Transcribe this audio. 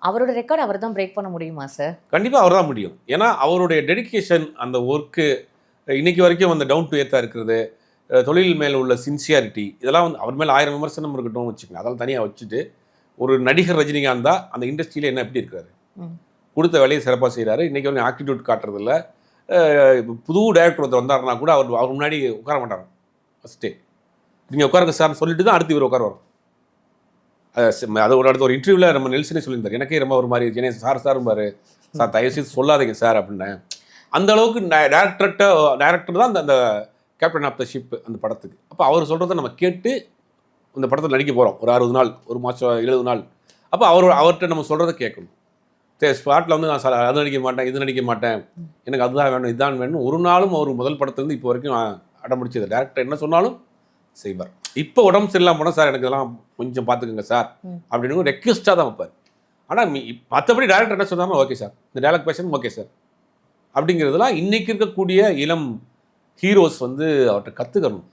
அவரோட ரெக்கார்ட் அவர் தான் பிரேக் பண்ண முடியுமா சார்? கண்டிப்பாக அவர் தான் முடியும். ஏன்னா அவருடைய டெடிகேஷன், அந்த ஒர்க்கு, இன்னைக்கு வரைக்கும் அந்த டவுன் டு எர்த்தாக இருக்கிறது, தொழில் மேலே உள்ள சின்சியாரிட்டி, இதெல்லாம் வந்து அவர் மேலே 1000 விமர்சனம் இருக்கட்டும் வச்சுக்கோங்க, அதெல்லாம் தனியாக வச்சுட்டு ஒரு நடிகர் ரஜினிகாந்த் தான் அந்த இண்டஸ்ட்ரியில் என்ன எப்படி இருக்கிறாரு, கொடுத்த வேலையை சிறப்பாக செய்கிறாரு. இன்றைக்கி வரைக்கும் ஆக்டிடியூட் காட்டுறதில்ல. புது டைரக்டர் ஒருத்தர் வந்தாருன்னா கூட அவர் முன்னாடி உட்கார மாட்டாங்க. ஃபஸ்ட்டே நீங்கள் உட்காருங்க சார்னு சொல்லிட்டு தான் அடுத்து இவர் உட்கார வரும். அதோட அடுத்த ஒரு இன்டர்வியூவில் நம்ம நெல்சனே சொல்லியிருந்தார், எனக்கே ரொம்ப ஒரு மாதிரி ஜெனே சார் பாரு சார் தயவுசெய்து சொல்லாதீங்க சார் அப்படின்னேன். அந்த அளவுக்கு டேரக்டர் தான் அந்த கேப்டன் ஆஃப் த ஷிப் அந்த படத்துக்கு. அப்போ அவர் சொல்கிறத நம்ம கேட்டு அந்த படத்தில் நடிக்க போகிறோம். ஒரு 60 நாள், ஒரு மாதம், 70 நாள். அப்போ அவர்கிட்ட நம்ம சொல்கிறத கேட்கணும். ஸ்பாட்டில் வந்து நான் அது நடிக்க மாட்டேன், இது நடிக்க மாட்டேன், எனக்கு அதுதான் வேணும், இதுதான் வேணும், ஒரு நாளும் அவர் முதல் படத்துலேருந்து இப்போ வரைக்கும் அடம்பிடிச்சது. டேரக்டர் என்ன சொன்னாலும் செய்வார். இப்போ உடம்பு சரியில்லாமல் போனால் சார் எனக்கு இதெல்லாம் கொஞ்சம் பார்த்துக்கோங்க சார் அப்படின்னு ரெக்வெஸ்ட்டாக தான் வைப்பார். ஆனால் மற்றபடி டேரக்டர் என்ன சொன்னாலும் ஓகே சார், இந்த டேரக்ட் பேசணும் ஓகே சார் அப்படிங்கிறதுலாம் இன்றைக்கி இருக்கக்கூடிய இளம் ஹீரோஸ் வந்து அவர்கிட்ட கற்றுக்கணும்.